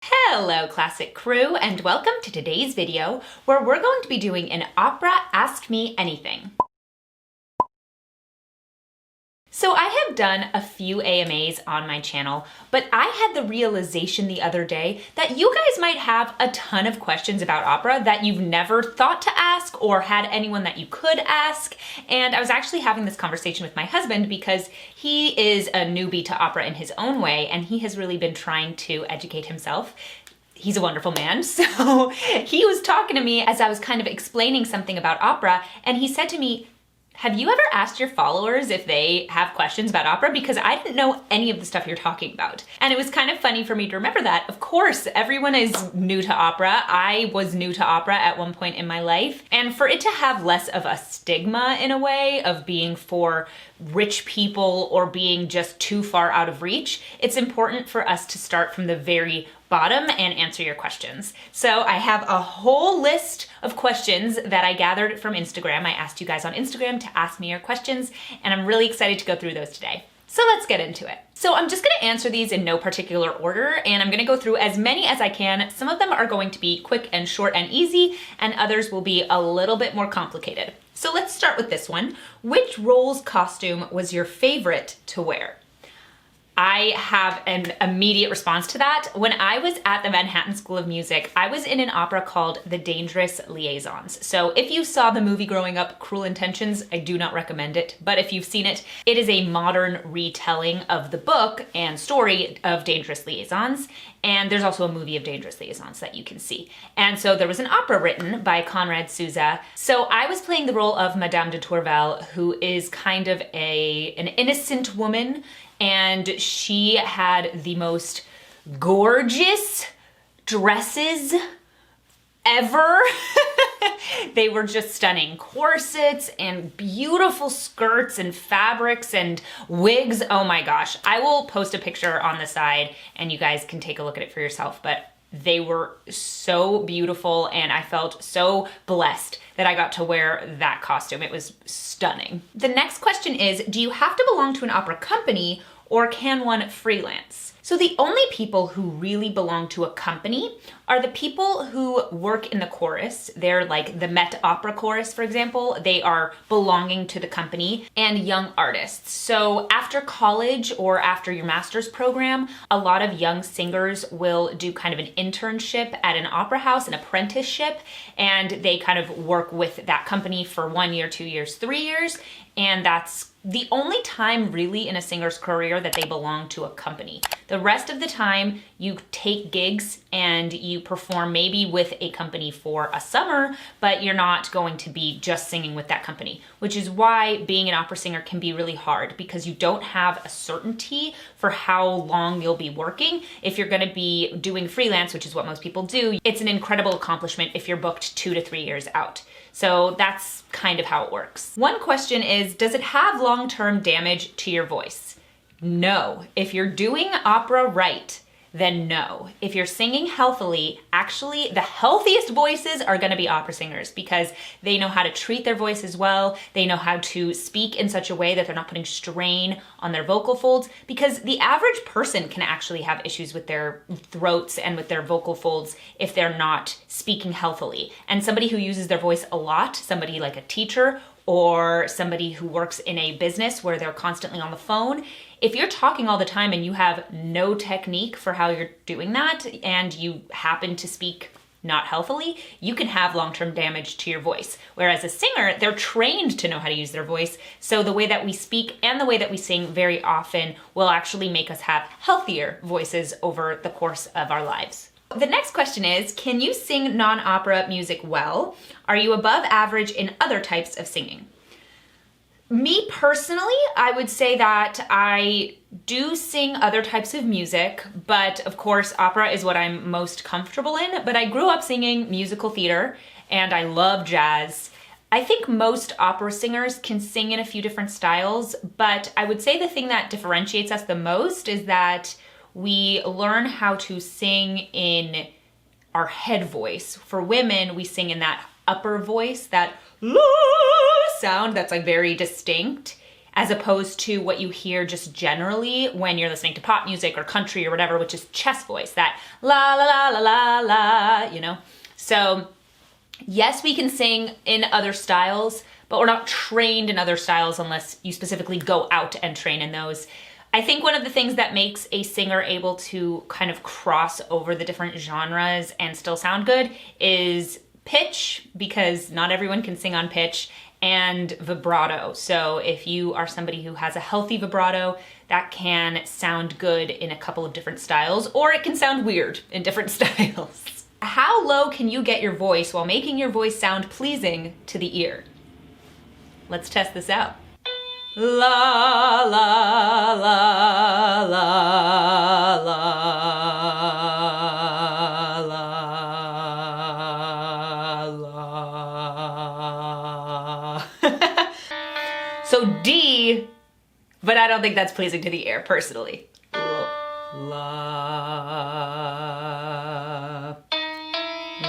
Hello classic crew, and welcome to today's video where we're going to be doing an opera Ask Me Anything. So I have done a few AMAs on my channel, but I had the realization the other day that you guys might have a ton of questions about opera that you've never thought to ask or had anyone that you could ask. And I was actually having this conversation with my husband because he is a newbie to opera in his own way, and he has really been trying to educate himself. He's a wonderful man. So he was talking to me as I was kind of explaining something about opera, and he said to me, have you ever asked your followers if they have questions about opera? Because I didn't know any of the stuff you're talking about. And it was kind of funny for me to remember that. Of course, everyone is new to opera. I was new to opera at one point in my life. And for it to have less of a stigma in a way of being for rich people or being just too far out of reach, it's important for us to start from the very bottom and answer your questions. So I have a whole list of questions that I gathered from Instagram. I asked you guys on Instagram to ask me your questions, and I'm really excited to go through those today. So let's get into it. So I'm just gonna answer these in no particular order, and I'm gonna go through as many as I can. Some of them are going to be quick and short and easy, and others will be a little bit more complicated. So let's start with this one. Which role's costume was your favorite to wear? I have an immediate response to that. When I was at the Manhattan School of Music, I was in an opera called The Dangerous Liaisons. So if you saw the movie growing up, Cruel Intentions, I do not recommend it. But if you've seen it, it is a modern retelling of the book and story of Dangerous Liaisons. And there's also a movie of Dangerous Liaisons that you can see. And so there was an opera written by Conrad Souza. So I was playing the role of Madame de Tourvel, who is kind of an innocent woman, and she had the most gorgeous dresses ever. They were just stunning. Corsets and beautiful skirts and fabrics and wigs. Oh my gosh. I will post a picture on the side and you guys can take a look at it for yourself, but they were so beautiful and I felt so blessed that I got to wear that costume. It was stunning. The next question is, do you have to belong to an opera company or can one freelance? So the only people who really belong to a company are the people who work in the chorus. They're like the Met Opera chorus, for example. They are belonging to the company, and young artists. So after college or after your master's program, a lot of young singers will do kind of an internship at an opera house, an apprenticeship, and they kind of work with that company for 1 year, 2 years, 3 years. And that's the only time really in a singer's career that they belong to a company. The rest of the time you take gigs and you perform maybe with a company for a summer, but you're not going to be just singing with that company, which is why being an opera singer can be really hard because you don't have a certainty for how long you'll be working. If you're gonna be doing freelance, which is what most people do, it's an incredible accomplishment if you're booked 2 to 3 years out. So that's kind of how it works. One question is, does it have long-term damage to your voice? No. If you're doing opera right, then no. If you're singing healthily, actually the healthiest voices are gonna be opera singers because they know how to treat their voices well, they know how to speak in such a way that they're not putting strain on their vocal folds, because the average person can actually have issues with their throats and with their vocal folds if they're not speaking healthily. And somebody who uses their voice a lot, somebody like a teacher or somebody who works in a business where they're constantly on the phone, if you're talking all the time and you have no technique for how you're doing that and you happen to speak not healthily, you can have long-term damage to your voice. Whereas a singer, they're trained to know how to use their voice. So the way that we speak and the way that we sing very often will actually make us have healthier voices over the course of our lives. The next question is, can you sing non-opera music well? Are you above average in other types of singing? Me personally, I would say that I do sing other types of music, but of course opera is what I'm most comfortable in, but I grew up singing musical theater and I love jazz. I think most opera singers can sing in a few different styles, but I would say the thing that differentiates us the most is that we learn how to sing in our head voice. For women, we sing in that upper voice, that la sound that's like very distinct. as opposed to what you hear just generally when you're listening to pop music or country or whatever, which is chest voice, that la la la la la la, you know? So yes, we can sing in other styles, but we're not trained in other styles unless you specifically go out and train in those. I think one of the things that makes a singer able to kind of cross over the different genres and still sound good is pitch, because not everyone can sing on pitch, and vibrato. So if you are somebody who has a healthy vibrato, that can sound good in a couple of different styles, or it can sound weird in different styles. How low can you get your voice while making your voice sound pleasing to the ear? Let's test this out. La la la la la la la. So D, but I don't think that's pleasing to the ear personally. La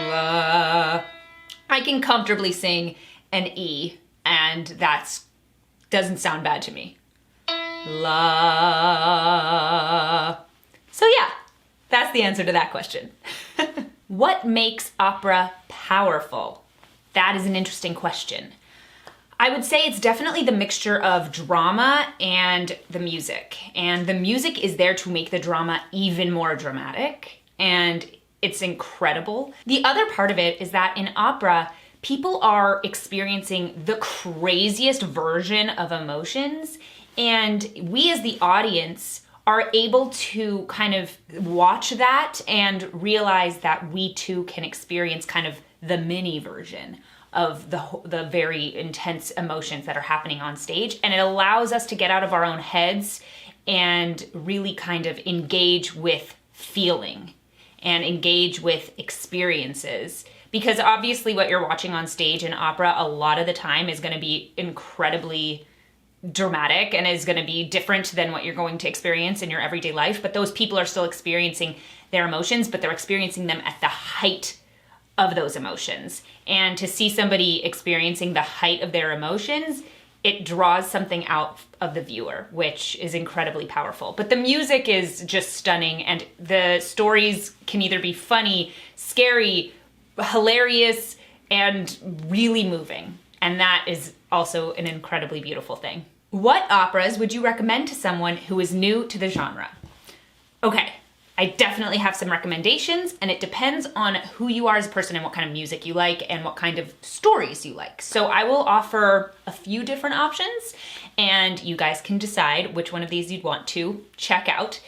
la. I can comfortably sing an E, and that's doesn't sound bad to me. La. So yeah, that's the answer to that question. What makes opera powerful? That is an interesting question. I would say it's definitely the mixture of drama and the music. And the music is there to make the drama even more dramatic, and it's incredible. The other part of it is that in opera, people are experiencing the craziest version of emotions, and we as the audience are able to kind of watch that and realize that we too can experience kind of the mini version of the very intense emotions that are happening on stage. And it allows us to get out of our own heads and really kind of engage with feeling and engage with experiences. Because obviously what you're watching on stage in opera a lot of the time is going to be incredibly dramatic and is going to be different than what you're going to experience in your everyday life. But those people are still experiencing their emotions, but they're experiencing them at the height of those emotions. And to see somebody experiencing the height of their emotions, it draws something out of the viewer, which is incredibly powerful. But the music is just stunning, and the stories can either be funny, scary, hilarious, and really moving. And that is also an incredibly beautiful thing. What operas would you recommend to someone who is new to the genre? Okay, I definitely have some recommendations, and it depends on who you are as a person and what kind of music you like and what kind of stories you like. So I will offer a few different options, and you guys can decide which one of these you'd want to check out.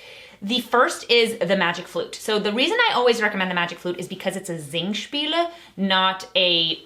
The first is the Magic Flute. So the reason I always recommend the Magic Flute is because it's a Singspiel, not a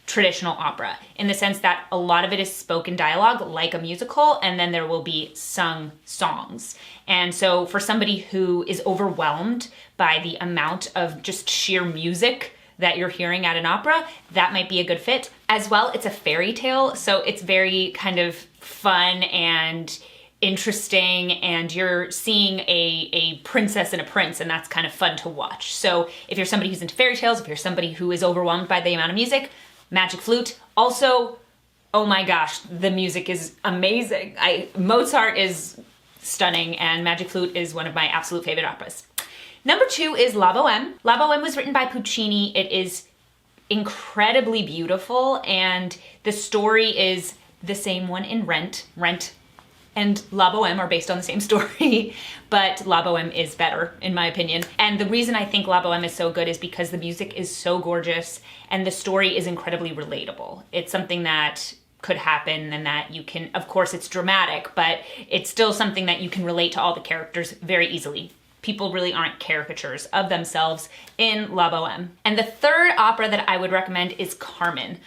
traditional opera, in the sense that a lot of it is spoken dialogue like a musical, and then there will be sung songs. And so for somebody who is overwhelmed by the amount of just sheer music that you're hearing at an opera, that might be a good fit. As well, it's a fairy tale, so it's very kind of fun and interesting, and you're seeing a princess and a prince, and that's kind of fun to watch. So if you're somebody who's into fairy tales, if you're somebody who is overwhelmed by the amount of music, Magic Flute. Also, oh my gosh, the music is amazing. Mozart is stunning, and Magic Flute is one of my absolute favorite operas. Number 2 is La Boheme. La Boheme was written by Puccini. It is incredibly beautiful, and the story is the same one in Rent and La Boheme are based on the same story, but La Boheme is better, in my opinion. And the reason I think La Boheme is so good is because the music is so gorgeous and the story is incredibly relatable. It's something that could happen and that you can, of course it's dramatic, but it's still something that you can relate to all the characters very easily. People really aren't caricatures of themselves in La Boheme. And the third opera that I would recommend is Carmen.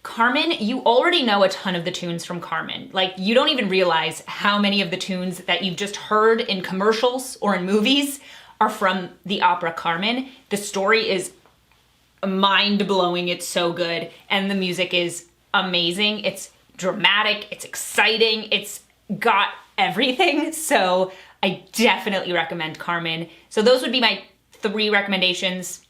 Carmen, you already know a ton of the tunes from Carmen. Like, you don't even realize how many of the tunes that you've just heard in commercials or in movies are from the opera Carmen. The story is mind-blowing, it's so good, and the music is amazing. It's dramatic, it's exciting, it's got everything, so I definitely recommend Carmen. So those would be my 3 recommendations.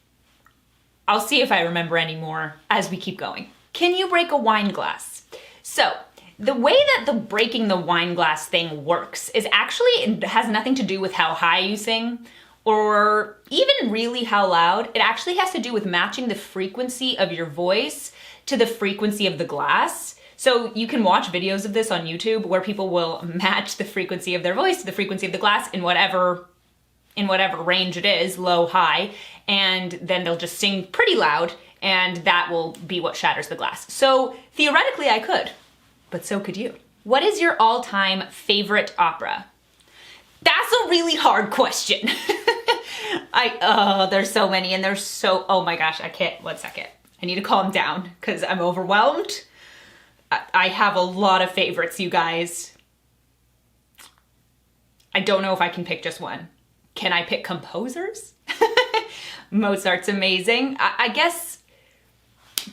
I'll see if I remember any more as we keep going. Can you break a wine glass? So The way that the breaking the wine glass thing works is actually, it has nothing to do with how high you sing or even really how loud. It actually has to do with matching the frequency of your voice to the frequency of the glass. So you can watch videos of this on YouTube where people will match the frequency of their voice to the frequency of the glass in whatever range it is, low, high, and then they'll just sing pretty loud, and that will be what shatters the glass. So theoretically I could, but so could you. What is your all-time favorite opera? That's a really hard question. There's so many, and oh my gosh, I can't, one second. I need to calm down because I'm overwhelmed. I have a lot of favorites, you guys. I don't know if I can pick just one. Can I pick composers? Mozart's amazing. I guess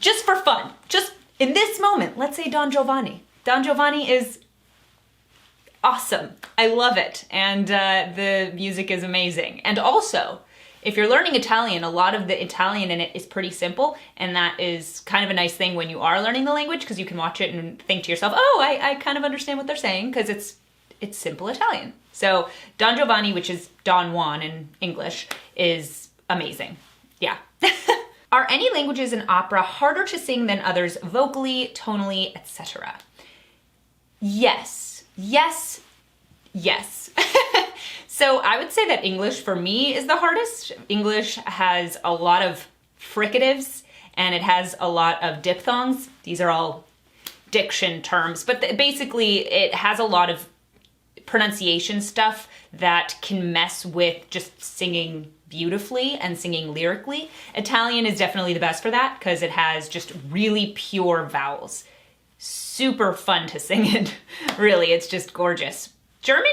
just for fun, just in this moment, let's say Don Giovanni. Don Giovanni is awesome. I love it. And the music is amazing. And also, if you're learning Italian, a lot of the Italian in it is pretty simple. And that is kind of a nice thing when you are learning the language, because you can watch it and think to yourself, oh, I kind of understand what they're saying, because it's simple Italian. So Don Giovanni, which is Don Juan in English, is amazing. Yeah. Are any languages in opera harder to sing than others vocally, tonally, etc.? Yes. Yes. Yes. So I would say that English for me is the hardest. English has a lot of fricatives and it has a lot of diphthongs. These are all diction terms, but basically it has a lot of pronunciation stuff that can mess with just singing beautifully and singing lyrically. Italian is definitely the best for that because it has just really pure vowels. Super fun to sing in. Really, it's just gorgeous. German,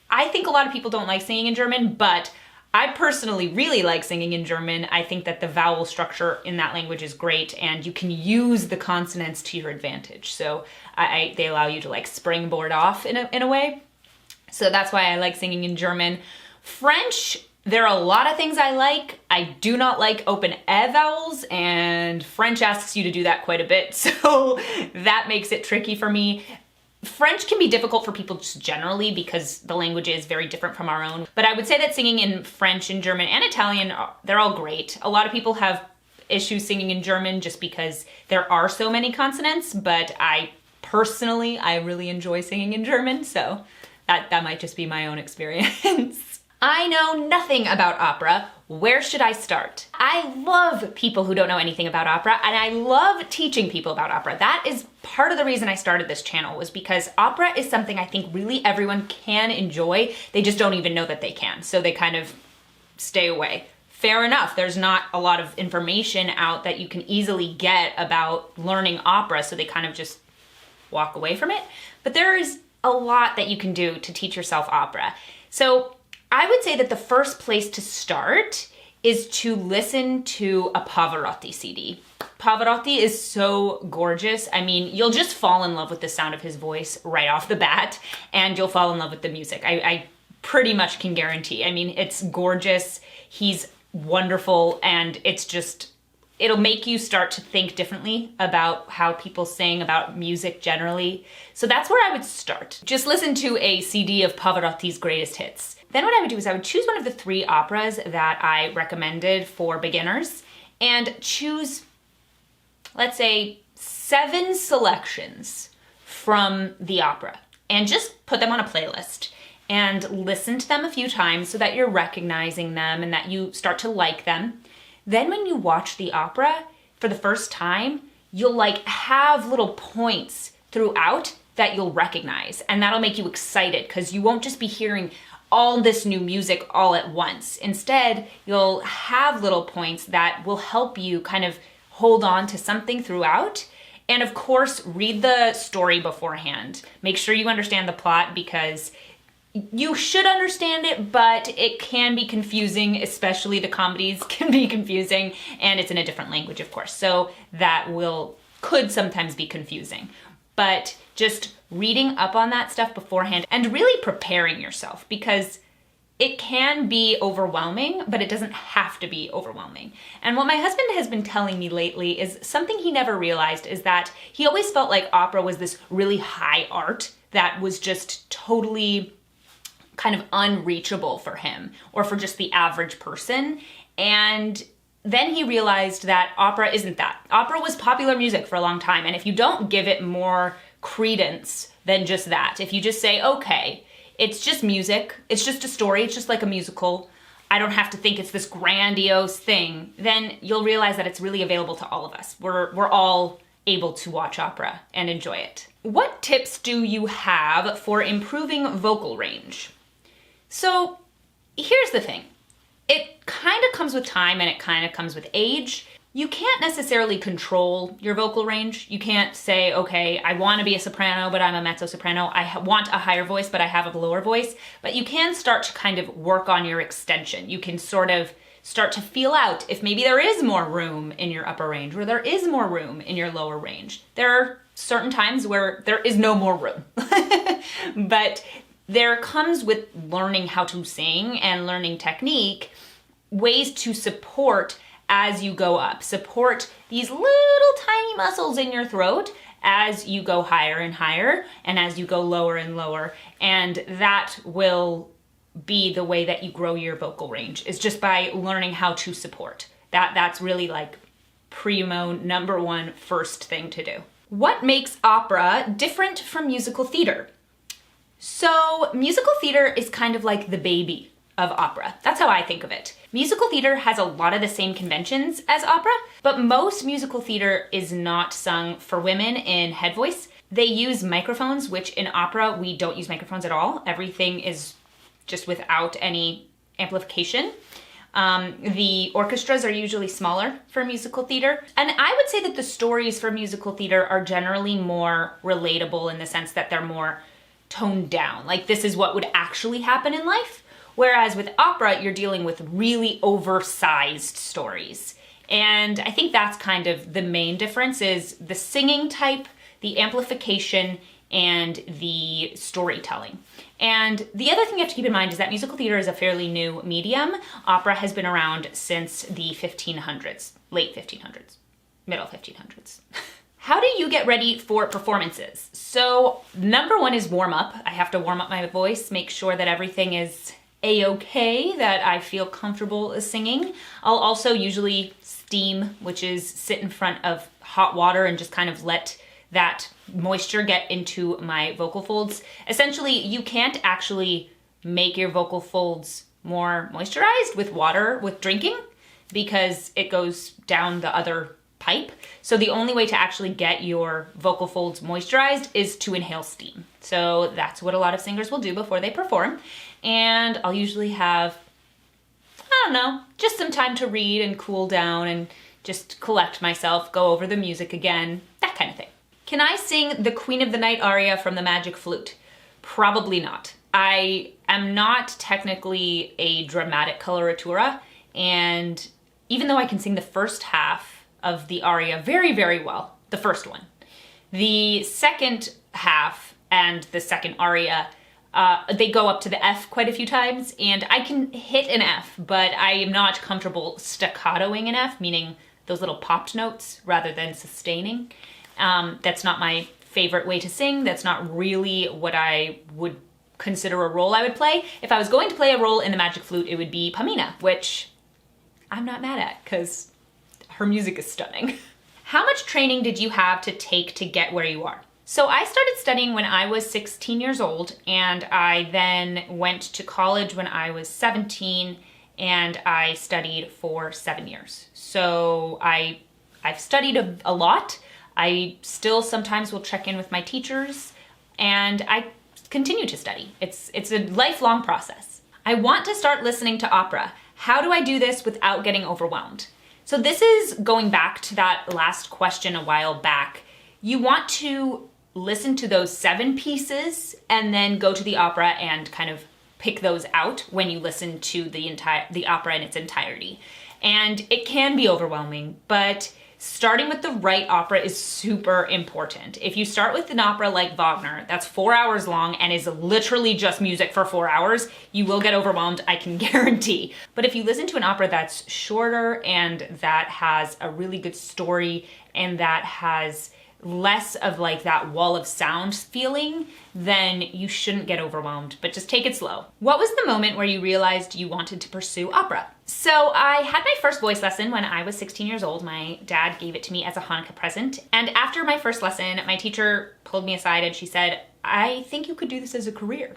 I think a lot of people don't like singing in German, but I personally really like singing in German. I think that the vowel structure in that language is great and you can use the consonants to your advantage. So they allow you to like springboard off in a way. So that's why I like singing in German. French, there are a lot of things I like. I do not like open E vowels, and French asks you to do that quite a bit, so that makes it tricky for me. French can be difficult for people just generally because the language is very different from our own. But I would say that singing in French and German and Italian, they're all great. A lot of people have issues singing in German just because there are so many consonants, but I really enjoy singing in German, so that might just be my own experience. I know nothing about opera. Where should I start? I love people who don't know anything about opera, and I love teaching people about opera. That is part of the reason I started this channel, was because opera is something I think really everyone can enjoy. They just don't even know that they can, so they kind of stay away. Fair enough, there's not a lot of information out that you can easily get about learning opera, so they kind of just walk away from it. But there is a lot that you can do to teach yourself opera. So I would say that the first place to start is to listen to a Pavarotti CD. Pavarotti is so gorgeous. I mean, you'll just fall in love with the sound of his voice right off the bat, and you'll fall in love with the music. I pretty much can guarantee. I mean, it's gorgeous. He's wonderful, and it'll make you start to think differently about how people sing, about music generally. So that's where I would start. Just listen to a CD of Pavarotti's greatest hits. Then what I would do is I would choose one of the 3 operas that I recommended for beginners and choose, let's say, 7 selections from the opera and just put them on a playlist and listen to them a few times so that you're recognizing them and that you start to like them. Then when you watch the opera for the first time, you'll have little points throughout that you'll recognize, and that'll make you excited because you won't just be hearing all this new music all at once. Instead, you'll have little points that will help you kind of hold on to something throughout. And of course, read the story beforehand. Make sure you understand the plot because you should understand it, but it can be confusing, especially the comedies can be confusing, and it's in a different language, of course. So that could sometimes be confusing. But just reading up on that stuff beforehand and really preparing yourself, because it can be overwhelming, but it doesn't have to be overwhelming. And what my husband has been telling me lately is something he never realized is that he always felt like opera was this really high art that was just totally kind of unreachable for him or for just the average person. And then he realized that opera isn't that. Opera was popular music for a long time. And if you don't give it more credence than just that, if you just say, okay, it's just music, it's just a story, it's just like a musical, I don't have to think it's this grandiose thing, then you'll realize that it's really available to all of us. We're all able to watch opera and enjoy it. What tips do you have for improving vocal range? So here's the thing. It kind of comes with time and it kind of comes with age. You can't necessarily control your vocal range. You can't say, okay, I want to be a soprano, but I'm a mezzo-soprano. I want a higher voice, but I have a lower voice. But you can start to kind of work on your extension. You can sort of start to feel out if maybe there is more room in your upper range or there is more room in your lower range. There are certain times where there is no more room. But there comes with learning how to sing and learning technique, ways to support as you go up. Support these little tiny muscles in your throat as you go higher and higher and as you go lower and lower. And that will be the way that you grow your vocal range, is just by learning how to support. That's really like primo number one first thing to do. What makes opera different from musical theater? So musical theater is kind of like the baby of opera. That's how I think of it. Musical theater has a lot of the same conventions as opera, but most musical theater is not sung for women in head voice. They use microphones, which in opera, we don't use microphones at all. Everything is just without any amplification. The orchestras are usually smaller for musical theater. And I would say that the stories for musical theater are generally more relatable in the sense that they're more toned down. Like, this is what would actually happen in life. Whereas with opera, you're dealing with really oversized stories. And I think that's kind of the main difference, is the singing type, the amplification, and the storytelling. And the other thing you have to keep in mind is that musical theater is a fairly new medium. Opera has been around since the 1500s, late 1500s, middle 1500s. How do you get ready for performances? So number one is warm up. I have to warm up my voice, make sure that everything is a-okay, that I feel comfortable singing. I'll also usually steam, which is sit in front of hot water and just kind of let that moisture get into my vocal folds. Essentially, you can't actually make your vocal folds more moisturized with water, with drinking, because it goes down the other pipe. So the only way to actually get your vocal folds moisturized is to inhale steam. So that's what a lot of singers will do before they perform. And I'll usually have, I don't know, just some time to read and cool down and just collect myself, go over the music again, that kind of thing. Can I sing the Queen of the Night aria from the Magic Flute? Probably not. I am not technically a dramatic coloratura, and even though I can sing the first half of the aria very, very well, the first one, the second half and the second aria, they go up to the F quite a few times, and I can hit an F, but I am not comfortable staccatoing an F, meaning those little popped notes rather than sustaining. That's not my favorite way to sing. That's not really what I would consider a role I would play. If I was going to play a role in the Magic Flute, it would be Pamina, which I'm not mad at because her music is stunning. How much training did you have to take to get where you are? So I started studying when I was 16 years old, and I then went to college when I was 17, and I studied for 7 years. So I've studied a lot. I still sometimes will check in with my teachers, and I continue to study. It's a lifelong process. I want to start listening to opera. How do I do this without getting overwhelmed? So this is going back to that last question a while back. You want to listen to those 7 pieces and then go to the opera and kind of pick those out when you listen to the opera in its entirety. And it can be overwhelming, but starting with the right opera is super important. If you start with an opera like Wagner, that's 4 hours long and is literally just music for 4 hours, you will get overwhelmed, I can guarantee. But if you listen to an opera that's shorter and that has a really good story and that has less of like that wall of sound feeling, then you shouldn't get overwhelmed, but just take it slow. What was the moment where you realized you wanted to pursue opera? So I had my first voice lesson when I was 16 years old. My dad gave it to me as a Hanukkah present. And after my first lesson, my teacher pulled me aside and she said, "I think you could do this as a career."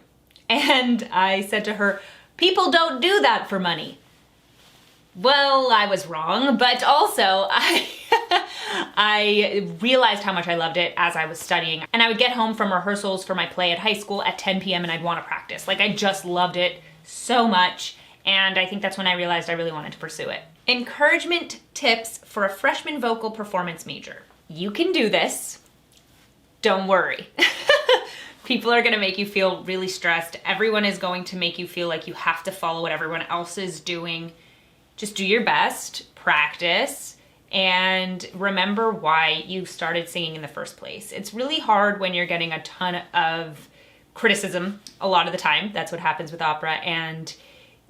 And I said to her, "People don't do that for money." Well, I was wrong, but also I realized how much I loved it as I was studying. And I would get home from rehearsals for my play at high school at 10 p.m. and I'd want to practice. Like, I just loved it so much. And I think that's when I realized I really wanted to pursue it. Encouragement tips for a freshman vocal performance major. You can do this. Don't worry. People are gonna make you feel really stressed. Everyone is going to make you feel like you have to follow what everyone else is doing. Just do your best, practice, and remember why you started singing in the first place. It's really hard when you're getting a ton of criticism a lot of the time. That's what happens with opera, and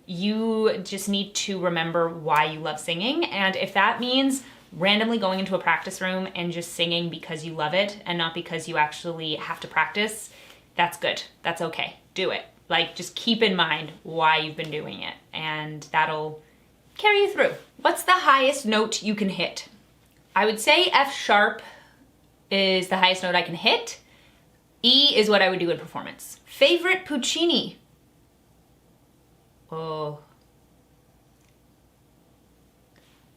you just need to remember why you love singing. And if that means randomly going into a practice room and just singing because you love it and not because you actually have to practice, that's good. That's okay. Do it. Like, just keep in mind why you've been doing it, and that'll carry you through. What's the highest note you can hit? I would say F sharp is the highest note I can hit. E is what I would do in performance. Favorite Puccini? Oh.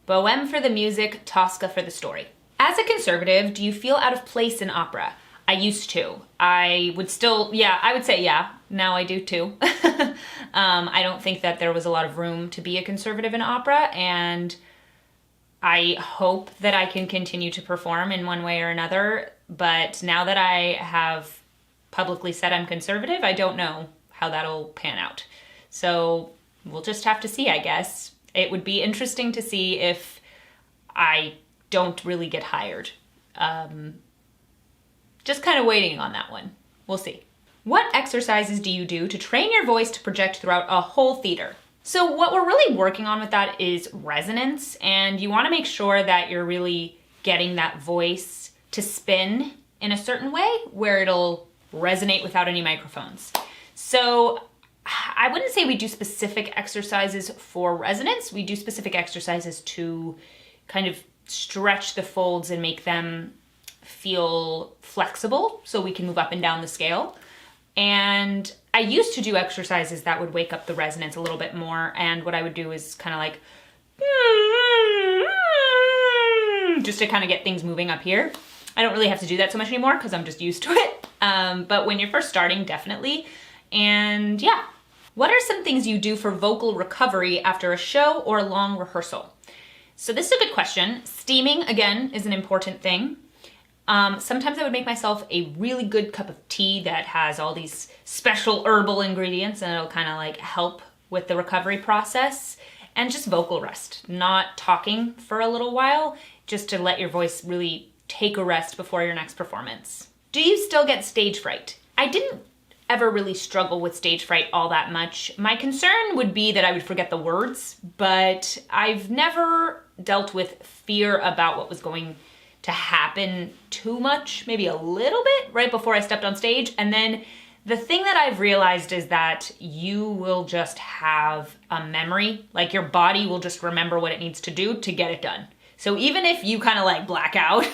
Bohème for the music, Tosca for the story. As a conservative, do you feel out of place in opera? I used to. I would say yeah. Now I do too. I don't think that there was a lot of room to be a conservative in opera, and I hope that I can continue to perform in one way or another. But now that I have publicly said I'm conservative, I don't know how that'll pan out. So we'll just have to see, I guess. It would be interesting to see if I don't really get hired. Just kind of waiting on that one. We'll see. What exercises do you do to train your voice to project throughout a whole theater? So what we're really working on with that is resonance, and you want to make sure that you're really getting that voice to spin in a certain way where it'll resonate without any microphones. So I wouldn't say we do specific exercises for resonance. We do specific exercises to kind of stretch the folds and make them feel flexible so we can move up and down the scale. And I used to do exercises that would wake up the resonance a little bit more, and what I would do is kind of like just to kind of get things moving up here. I don't really have to do that so much anymore because I'm just used to it. But when you're first starting, definitely. And yeah. What are some things you do for vocal recovery after a show or a long rehearsal? So this is a good question. Steaming, again, is an important thing. Sometimes I would make myself a really good cup of tea that has all these special herbal ingredients, and it'll kind of like help with the recovery process. And just vocal rest, not talking for a little while, just to let your voice really take a rest before your next performance. Do you still get stage fright? I didn't ever really struggle with stage fright all that much. My concern would be that I would forget the words, but I've never dealt with fear about what was going to happen too much, maybe a little bit right before I stepped on stage. And then the thing that I've realized is that you will just have a memory, like your body will just remember what it needs to do to get it done. So even if you kind of like black out,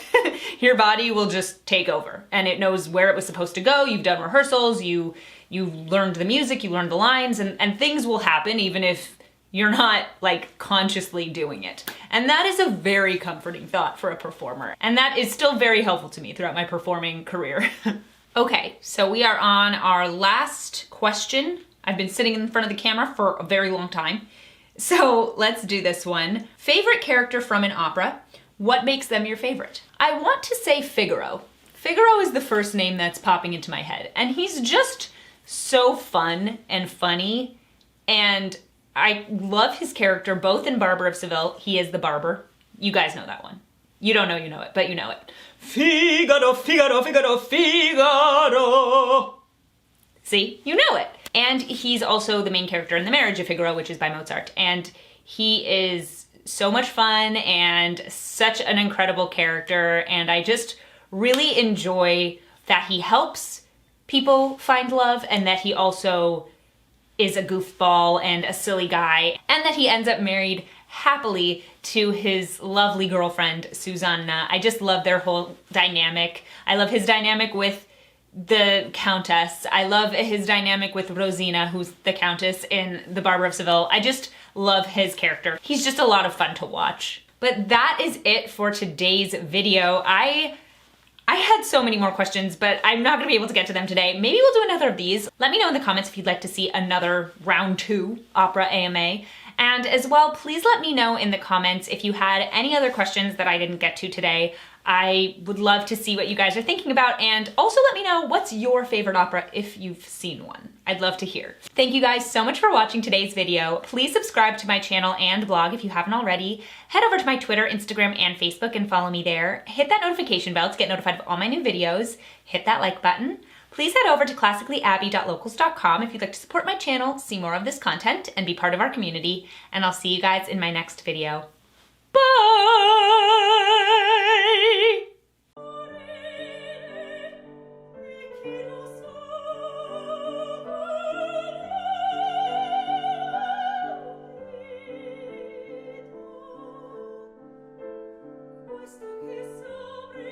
your body will just take over and it knows where it was supposed to go. You've done rehearsals, you learned the music, you learned the lines, and things will happen even if you're not like consciously doing it. And that is a very comforting thought for a performer. And that is still very helpful to me throughout my performing career. Okay, so we are on our last question. I've been sitting in front of the camera for a very long time. So let's do this one. Favorite character from an opera? What makes them your favorite? I want to say Figaro. Figaro is the first name that's popping into my head. And he's just so fun and funny. And I love his character, both in Barber of Seville. He is the barber. You guys know that one. You don't know you know it, but you know it. Figaro, Figaro, Figaro, Figaro. See, you know it. And he's also the main character in The Marriage of Figaro, which is by Mozart. And he is so much fun and such an incredible character. And I just really enjoy that he helps people find love and that he also is a goofball and a silly guy, and that he ends up married happily to his lovely girlfriend, Susanna. I just love their whole dynamic. I love his dynamic with the Countess. I love his dynamic with Rosina, who's the Countess in The Barber of Seville. I just love his character. He's just a lot of fun to watch. But that is it for today's video. I had so many more questions, but I'm not gonna be able to get to them today. Maybe we'll do another of these. Let me know in the comments if you'd like to see another round 2 opera AMA. And as well, please let me know in the comments if you had any other questions that I didn't get to today. I would love to see what you guys are thinking about, and also let me know what's your favorite opera if you've seen one. I'd love to hear. Thank you guys so much for watching today's video. Please subscribe to my channel and blog if you haven't already. Head over to my Twitter, Instagram, and Facebook and follow me there. Hit that notification bell to get notified of all my new videos. Hit that like button. Please head over to classicallyabby.locals.com if you'd like to support my channel, see more of this content, and be part of our community. And I'll see you guys in my next video.